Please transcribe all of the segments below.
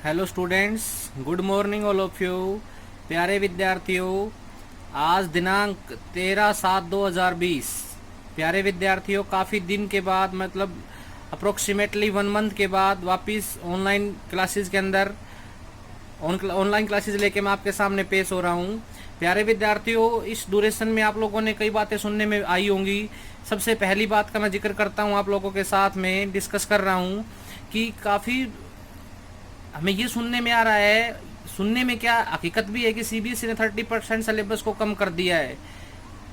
Hello students, good morning all of you. प्यारे विद्यार्थियों, आज दिनांक 13/7/2020। प्यारे विद्यार्थियों, काफ़ी दिन के बाद मतलब अप्रोक्सीमेटली 1 मंथ के बाद वापस ऑनलाइन क्लासेस के अंदर ऑनलाइन क्लासेस लेके मैं आपके सामने पेश हो रहा हूँ। प्यारे विद्यार्थियों, इस ड्यूरेशन में आप लोगों ने कई बातें सुनने में आई होंगी। सबसे पहली बात का मैं जिक्र करता हूँ, आप लोगों के साथ में डिस्कस कर रहा हूँ कि काफ़ी हमें ये सुनने में आ रहा है, सुनने में क्या हकीकत भी है कि सीबीएसई ने 30% सिलेबस को कम कर दिया है।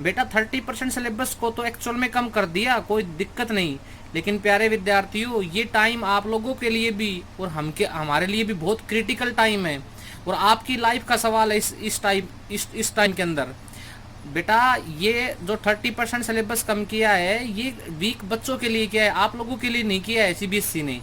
बेटा 30% सिलेबस को तो एक्चुअल में कम कर दिया, कोई दिक्कत नहीं, लेकिन प्यारे विद्यार्थियों ये टाइम आप लोगों के लिए भी और हमारे लिए भी बहुत क्रिटिकल टाइम है और आपकी लाइफ का सवाल है इस टाइम के अंदर। बेटा ये जो 30% सिलेबस कम किया है ये वीक बच्चों के लिए किया है, आप लोगों के लिए नहीं किया है सीबीएसई ने।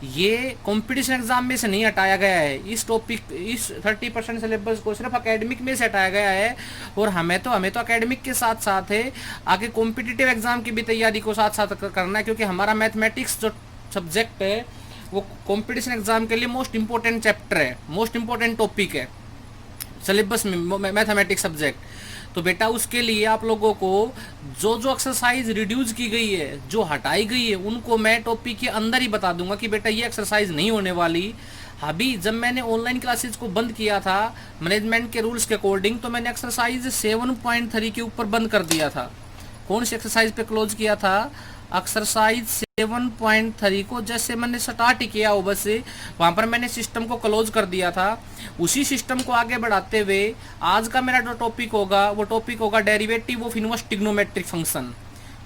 ये कंपटीशन एग्जाम में से नहीं हटाया गया है, इस 30% सिलेबस को सिर्फ एकेडमिक में से हटाया गया है। और हमें तो एकेडमिक के साथ साथ है आगे कॉम्पिटिटिव एग्जाम की भी तैयारी को साथ साथ करना है, क्योंकि हमारा मैथमेटिक्स जो सब्जेक्ट है वो कंपटीशन एग्जाम के लिए मोस्ट इंपॉर्टेंट चैप्टर है, मोस्ट इंपॉर्टेंट टॉपिक है सिलेबस में मैथमेटिक्स सब्जेक्ट। तो बेटा उसके लिए आप लोगों को जो जो एक्सरसाइज रिड्यूस की गई है, जो हटाई गई है, उनको मैं टॉपिक के अंदर ही बता दूंगा कि बेटा ये एक्सरसाइज नहीं होने वाली। अभी जब मैंने ऑनलाइन क्लासेस को बंद किया था मैनेजमेंट के रूल्स के अकॉर्डिंग, तो मैंने एक्सरसाइज 7.3 के ऊपर बंद कर दिया था। कौन सी एक्सरसाइज पे क्लोज किया था? एक्सरसाइज 7.3 को जैसे मैंने स्टार्ट किया हो बस वहाँ पर मैंने सिस्टम को क्लोज कर दिया था। उसी सिस्टम को आगे बढ़ाते हुए आज का मेरा जो टॉपिक होगा वो टॉपिक होगा derivative of inverse trigonometric function.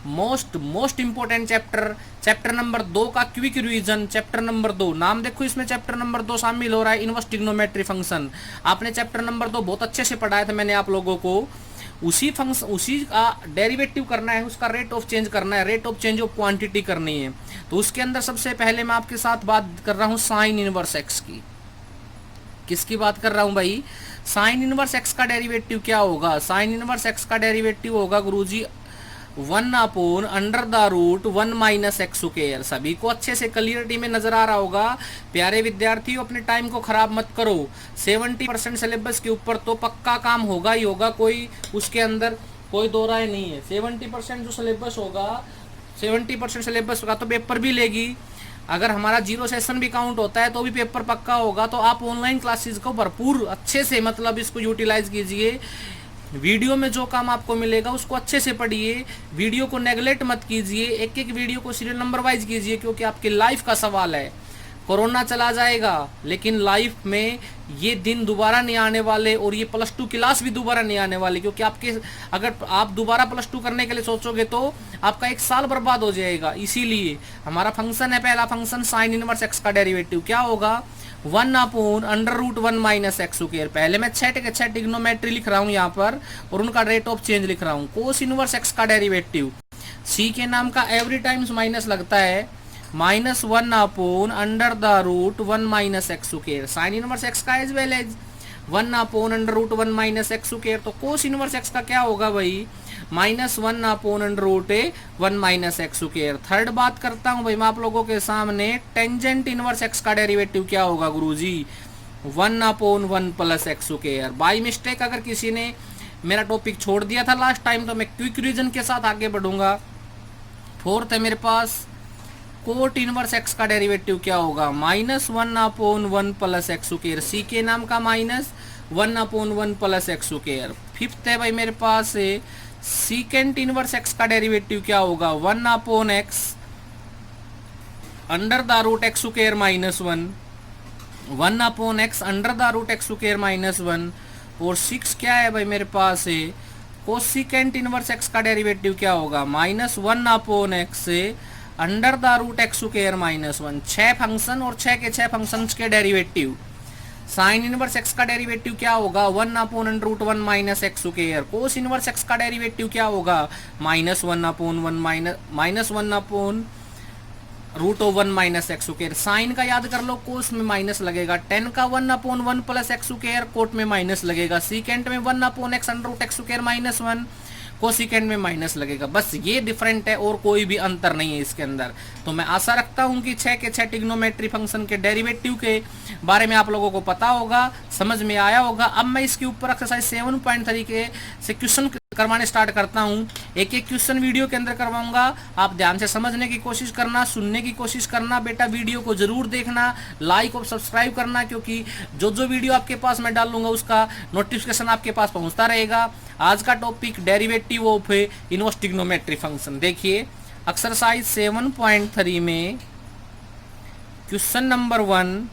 Most important chapter number 2 का क्विक रिवीजन। चैप्टर नंबर 2, नाम देखो इसमें चैप्टर नंबर 2 शामिल हो रहा है, इनवर्स ट्रिग्नोमेट्रिक फंक्शन। आपने चैप्टर नंबर 2 बहुत अच्छे से पढ़ाया था मैंने आप लोगों को। उसी का डेरिवेटिव करना है, उसका रेट ऑफ चेंज करना है, rate of change of quantity करनी है। तो उसके अंदर सबसे पहले मैं आपके साथ बात कर रहा हूँ साइन इनवर्स एक्स की। किसकी बात कर रहा हूँ भाई? साइन इनवर्स एक्स का डेरिवेटिव क्या होगा? साइन इनवर्स एक्स का डेरिवेटिव होगा गुरुजी 1/√1 - x स्क्वायर। सभी को अच्छे से क्लियरिटी में नजर आ रहा होगा। प्यारे विद्यार्थियों, अपने टाइम को खराब मत करो। 70% सिलेबस के ऊपर तो पक्का काम होगा ही होगा, कोई उसके अंदर कोई दो राय नहीं है। 70% जो सिलेबस होगा, 70% सिलेबस का तो पेपर भी लेगी। अगर हमारा 0 सेशन भी काउंट होता है तो भी पेपर पक्का होगा। तो आप ऑनलाइन क्लासेस को भरपूर अच्छे से मतलब इसको यूटिलाइज कीजिए। वीडियो में जो काम आपको मिलेगा उसको अच्छे से पढ़िए, वीडियो को नेगलेक्ट मत कीजिए, एक एक वीडियो को सीरियल नंबर वाइज कीजिए, क्योंकि आपकी लाइफ का सवाल है। कोरोना चला जाएगा लेकिन लाइफ में ये दिन दोबारा नहीं आने वाले और ये +2 क्लास भी दोबारा नहीं आने वाली, क्योंकि अगर आप दोबारा +2 करने के लिए सोचोगे तो आपका 1 साल बर्बाद हो जाएगा। इसीलिए हमारा फंक्शन है, पहला फंक्शन साइन इनवर्स एक्स का डेरिवेटिव क्या होगा? 1/√1 - x स्क्वायर। पहले मैं 6 ट्रिग्नोमेट्री लिख रहा हूँ यहाँ पर और उनका रेट ऑफ चेंज लिख रहा हूँ। कोस इनवर्स एक्स का डेरिवेटिव, सी के नाम का एवरी टाइम्स माइनस लगता है, -1/√1 - x square. Sine inverse x का as well as 1/√1 - x square. तो कोस इनवर्स एक्स का क्या होगा भाई? -1/√1 - x स्क्वायर। थर्ड बात करता हूं भाई मैं आप लोगों के सामने, टेंजेंट इनवर्स एक्स का डेरिवेटिव क्या होगा गुरुजी? 1/1 + x स्क्वायर। बाई मिस्टेक अगर किसी ने मेरा टॉपिक छोड़ दिया था लास्ट टाइम तो मैं क्विक रीजन के साथ आगे बढ़ूंगा। फोर्थ है मेरे पास कोट इनवर्स एक्स का डेरिवेटिव क्या होगा? -1/1 + x स्क्वायर। सी के नाम का -1/1 + x स्क्वायर। फिफ्थ है भाई मेरे पास सीकेंट इनवर्स एक्स का डेरिवेटिव क्या होगा? 1/x √x square -1, 1/x √x square -1। और 6 क्या है भाई मेरे पास कोसिकेंट इनवर्स एक्स का डेरिवेटिव क्या होगा? -1/x √x square -1। 6 फंक्शन और 6 के 6 फंक्शंस के डेरिवेटिव। साइन इनवर्स एक्स का डेरिवेटिव क्या होगा? 1/√1 - x square. Cos inverse x का डेरिवेटिव क्या होगा? -1/√1 - x स्क्वायर। साइन का याद कर लो, कोस में माइनस लगेगा। 10 का 1/1 + x स्क्वायर, कोट में माइनस लगेगा। सीकेंट में 1/x √x स्क्वायर -1, कोसिकेंड में माइनस लगेगा। बस ये डिफरेंट है और कोई भी अंतर नहीं है इसके अंदर। तो मैं आशा रखता हूं कि 6 के 6 ट्रिग्नोमेट्री फंक्शन के डेरिवेटिव के बारे में आप लोगों को पता होगा, समझ में आया होगा। अब मैं इसके ऊपर एक्सरसाइज 7.3 के से क्वेश्चन करवाने स्टार्ट करता हूं। एक एक क्वेश्चन वीडियो के अंदर करवाऊंगा, आप ध्यान से समझने की कोशिश करना, सुनने की कोशिश करना। बेटा वीडियो को जरूर देखना, लाइक और सब्सक्राइब करना, क्योंकि जो जो वीडियो आपके पास मैं डालूंगा उसका नोटिफिकेशन आपके पास पहुंचता रहेगा। आज का topic derivative of inverse trigonometry function. देखिए एक्सरसाइज 7.3 में क्वेश्चन नंबर 1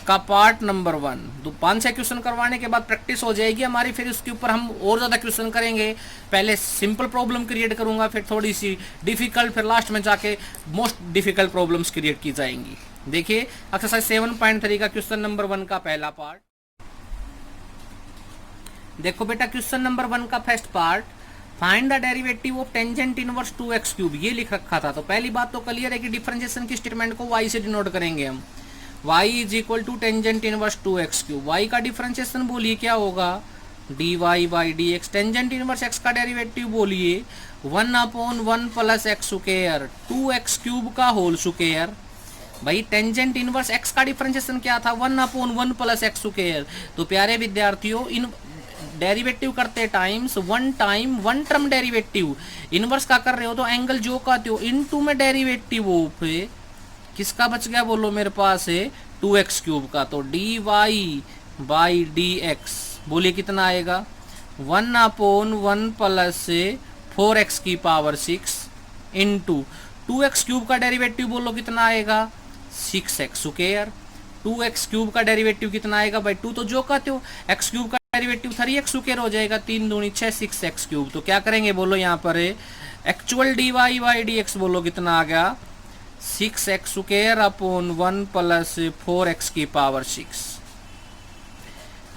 का पार्ट नंबर 1। तो 5-6 क्वेश्चन करवाने के बाद प्रैक्टिस हो जाएगी हमारी, फिर उसके ऊपर हम और ज़्यादा क्वेश्चन करेंगे। पहले सिंपल प्रॉब्लम क्रिएट करूंगा, फिर थोड़ी सी डिफिकल्ट, फिर लास्ट में जाके मोस्ट डिफिकल्ट प्रॉब्लम्स क्रिएट की जाएंगी। देखिए एक्सरसाइज 7.3 का क्वेश्चन नंबर 1 का पहला पार्ट। देखो बेटा क्वेश्चन नंबर 1 का first part, find the derivative of tangent inverse 2x³ ये लिख रखा था। तो पहली बात तो क्लियर है कि डिफरेंशिएशन की स्टेटमेंट को y से डिनोट करेंगे हम। y is equal to tangent inverse 2x³। y का डिफरेंशिएशन बोलिए क्या होगा, dy/dx। टेंजेंट इनवर्स x का डेरिवेटिव बोलिए 1/1 प्लस x स्क्वायर 2x³ का होल स्क्वायर। भाई टेंजेंट इनवर्स x का डिफरेंशिएशन क्या था, 1/1 प्लस x स्क्वायर। तो प्यारे विद्यार्थियों इन डेरिवेटिव करते times one term derivative inverse का कर रहे हो तो एंगल जो कहते हो इनटू में डेरिवेटिव ऑफ किसका बच गया बोलो मेरे पास है 2x³ का। तो dy/dx बोलिए कितना आएगा 1/1 प्लस 4x की पावर 6 इंटू 2x³ का डेरिवेटिव बोलो कितना आएगा 6x स्क्वायर। 2x³ का डेरिवेटिव कितना आएगा भाई 2 तो जो कहते हो, x³ का डेरिवेटिव 3x स्क्वायर हो जाएगा, 3 दूनी 6 6x³। तो क्या करेंगे बोलो यहाँ पर एक्चुअल dy/dx बोलो कितना आ गया 6x square upon 1 plus 4x की पावर 6।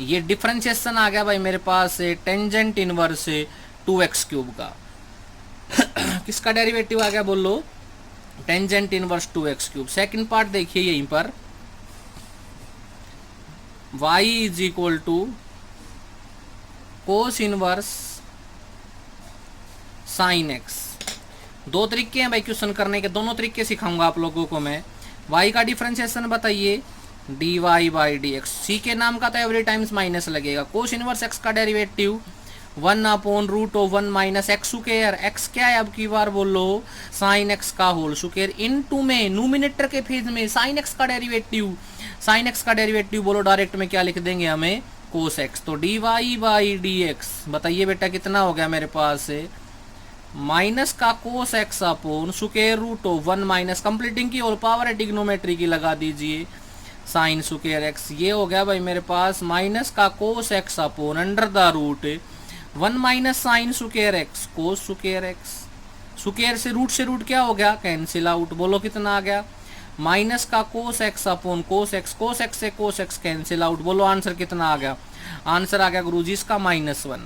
ये डिफरेंशिएशन आ गया भाई मेरे पास टेंजेंट इनवर्स 2x³ का। किसका डेरिवेटिव आ गया बोलो tangent inverse 2x³। Second part देखिए यहीं पर y is equal to cos inverse sine x। दो तरीके हैं भाई क्वेश्चन करने के, दोनों तरीके सिखाऊंगा आप लोगों को मैं। y का डिफरेंशिएशन बताइए dy/dx। c के नाम का तो एवरी टाइम्स माइनस लगेगा। कोस इनवर्स x का derivative 1/√1 minus x square. x क्या है अब की बार बोलो साइन x का होल स्क्वायर इनटू में न्यूमिनेटर के फेज में साइन x का डेरिवेटिव। साइन x का डेरिवेटिव बोलो डायरेक्ट में क्या लिख देंगे हमें कोस x। तो dy/dx बताइए बेटा कितना हो गया मेरे पास माइनस का कोस x अपॉन √1 माइनस कंप्लीटिंग की और पावर है ट्रिग्नोमेट्री की लगा दीजिए साइन स्क्वायर x। ये हो गया भाई मेरे पास माइनस का कोस x upon √1 minus sine square x cos square x। Square से रूट क्या हो गया कैंसिल आउट। बोलो कितना आ गया माइनस का कोस x अपॉन कोस x से कोस x कैंसिल आउट। बोलो आंसर कितना आ गया, आंसर आ गया गुरुजी इसका -1।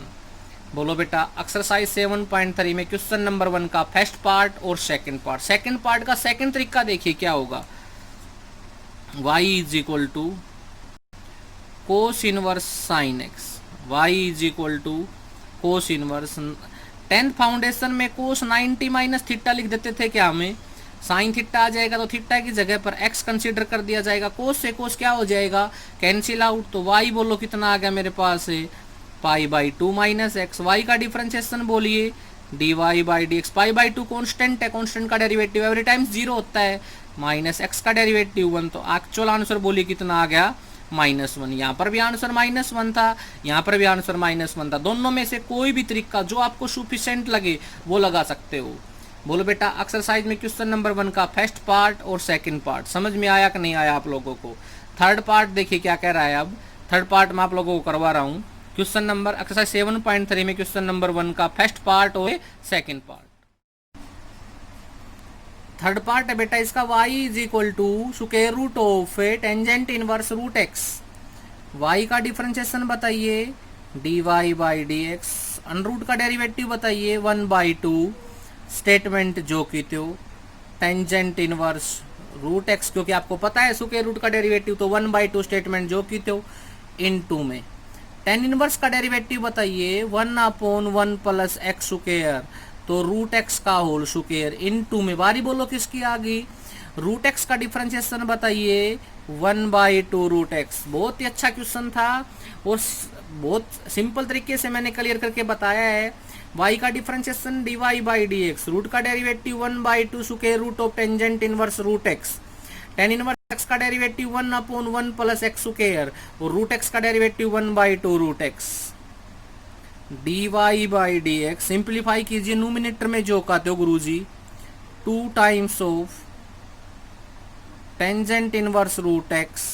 बोलो बेटा एक्सरसाइज 7.3 में क्वेश्चन नंबर 1 का फर्स्ट पार्ट और सेकंड पार्ट। सेकंड पार्ट का सेकंड तरीका देखिए क्या होगा y is equal to cos inverse sine x। y is equal to cos inverse 10th foundation में कोस 90 माइनस थीटा लिख देते थे क्या हमें, साइन थीटा आ जाएगा तो थीटा की जगह पर x कंसीडर कर दिया जाएगा। कोस से कोस क्या हो जाएगा कैंसिल आउट। तो y बोलो कितना आ गया मेरे पास π/2 माइनस x। y का डिफरेंशिएशन बोलिए dy/dx। π/2 कांस्टेंट है, कांस्टेंट का डेरिवेटिव एवरी टाइम 0 होता है, माइनस x का डेरिवेटिव 1। तो एक्चुअल आंसर बोलिए कितना आ गया -1। यहाँ पर भी आंसर -1 था, यहाँ पर भी आंसर -1 था। दोनों में से कोई भी तरीका जो आपको सफिशिएंट लगे वो लगा सकते हो। बोलो बेटा एक्सरसाइज में क्वेश्चन नंबर 1 का फर्स्ट पार्ट और सेकंड पार्ट समझ में आया कि नहीं आया आप लोगों को। थर्ड पार्ट देखिए क्या कह रहा है। अब थर्ड पार्ट में आप लोगों को करवा रहा हूँ क्वेश्चन नंबर एक्सरसाइज 7.3 में क्वेश्चन नंबर 1 का फर्स्ट पार्ट और सेकंड पार्ट। थर्ड पार्ट है बेटा इसका y is equal to square root of tangent inverse √x। y का डिफरेंशिएशन बताइए dy/dx। अनरूट का डेरिवेटिव बताइए 1/2 स्टेटमेंट जो की तो टेंजेंट इनवर्स √x क्योंकि आपको पता है स्क्वायर रूट का डेरिवेटिव तो 1/2 स्टेटमेंट जो की तो इन 2 में टेन इनवर्स का डेरिवेटिव बताइए 1/1 प्लस एक्स स्क्वायर, तो रूट एक्स का होल स्क्वायर इन टू में बारी बोलो किसकी आ गई, रूट एक्स का डिफरेंशिएशन बताइए 1/2 रूट एक्स। बहुत ही अच्छा क्वेश्चन था और बहुत सिंपल तरीके से मैंने क्लियर करके बताया है। y का डिफरेंशिएशन dy/dx, रूट का derivative 1/2 square root of tangent inverse root x, tan inverse x का डेरिवेटिव 1/1 प्लस एक्स स्क्वायर और रूट एक्स का derivative 1/2 root x. dy/dx simplify कीजिए न्यूमिनेटर में जो कहते हो गुरुजी, 2 times of tangent inverse root x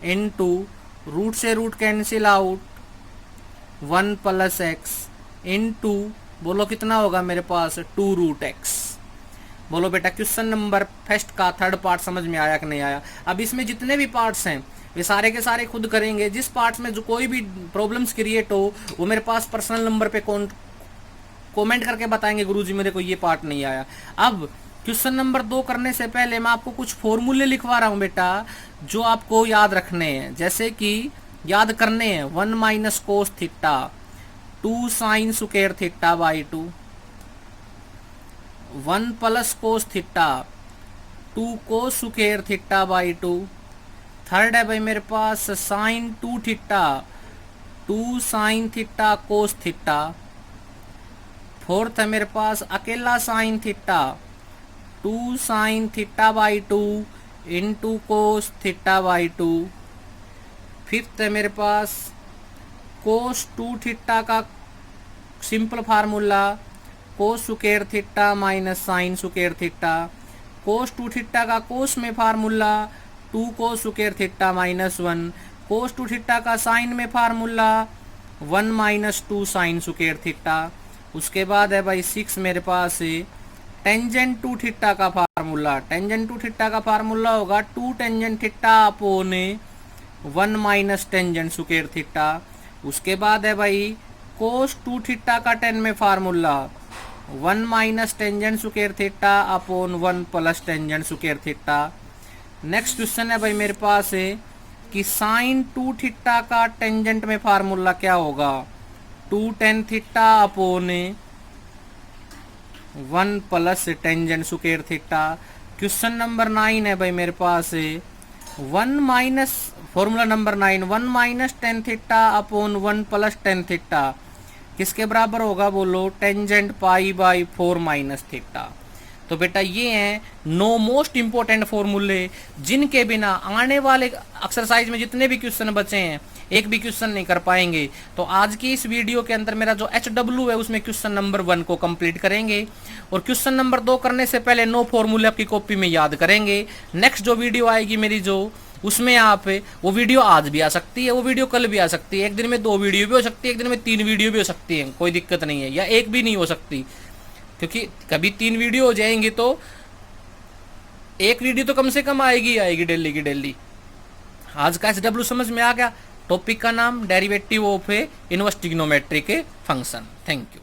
into root से root cancel out 1 plus x into बोलो कितना होगा मेरे पास 2 रूट एक्स। बोलो बेटा क्वेश्चन नंबर फर्स्ट का थर्ड पार्ट समझ में आया कि नहीं आया। अब इसमें जितने भी पार्ट्स हैं वे सारे के सारे खुद करेंगे। जिस पार्ट में जो कोई भी प्रॉब्लम्स क्रिएट हो वो मेरे पास पर्सनल नंबर पे कमेंट करके बताएंगे गुरुजी मेरे को ये पार्ट नहीं आया। अब क्वेश्चन नंबर 2 करने से पहले मैं आपको कुछ फॉर्मूले लिखवा रहा हूँ बेटा जो आपको याद रखने हैं, जैसे कि याद करने हैं 1 minus cos theta 2 sine square theta by 2, 1 plus cos theta 2 cos square theta by 2, third है भाई मेरे पास sine 2 theta 2 sine theta cos theta, fourth है मेरे पास अकेला sine theta 2 sine theta by 2 into cos theta by 2, fifth है मेरे पास कोस 2 थीटा का simple formula cos square theta minus sine square theta, कोस 2 थीटा का कोस में formula 2 cos square theta minus 1, कोस 2 थीटा का साइन में formula 1 minus 2 sine square theta. उसके बाद है भाई 6 मेरे पास टेंजेंट 2 थीटा का फार्मूला, टेंजेंट 2 थीटा का फार्मूला होगा 2 tangent theta upon 1 minus tangent square theta. उसके बाद है भाई कोस 2 थीटा का 10 में formula 1 minus tangent square theta upon 1 plus tangent square theta. Next question है भाई मेरे पास कि साइन 2 थीटा का टेंजेंट में फार्मूला क्या होगा 2 tan theta upon 1 plus tangent square theta. Question number 9 है भाई मेरे पास 1 minus formula number 9 1 minus tan theta upon 1 plus tan theta किसके बराबर होगा बोलो tangent pi by 4 minus theta. तो बेटा ये हैं 9 मोस्ट इंपोर्टेंट फॉर्मूले जिनके बिना आने वाले एक्सरसाइज में जितने भी क्वेश्चन बचे हैं एक भी क्वेश्चन नहीं कर पाएंगे। तो आज की इस वीडियो के अंदर मेरा जो HW है उसमें क्वेश्चन नंबर 1 को कंप्लीट करेंगे और क्वेश्चन नंबर 2 करने से पहले 9 फॉर्मूले आपकी कॉपी में याद करेंगे। नेक्स्ट जो वीडियो आएगी मेरी जो उसमें आप वो वीडियो आज भी आ सकती है, वो वीडियो कल भी आ सकती है, एक दिन में 2 वीडियो भी हो सकती है, एक दिन में 3 वीडियो भी हो सकती है, कोई दिक्कत नहीं है, या एक भी नहीं हो सकती क्योंकि कभी 3 वीडियो हो जाएंगी तो एक वीडियो तो कम से कम आएगी डेली की डेली। आज का SW समझ में आ गया। टॉपिक का नाम डेरिवेटिव ऑफ इनवर्स ट्रिग्नोमेट्री के फंक्शन। Thank you.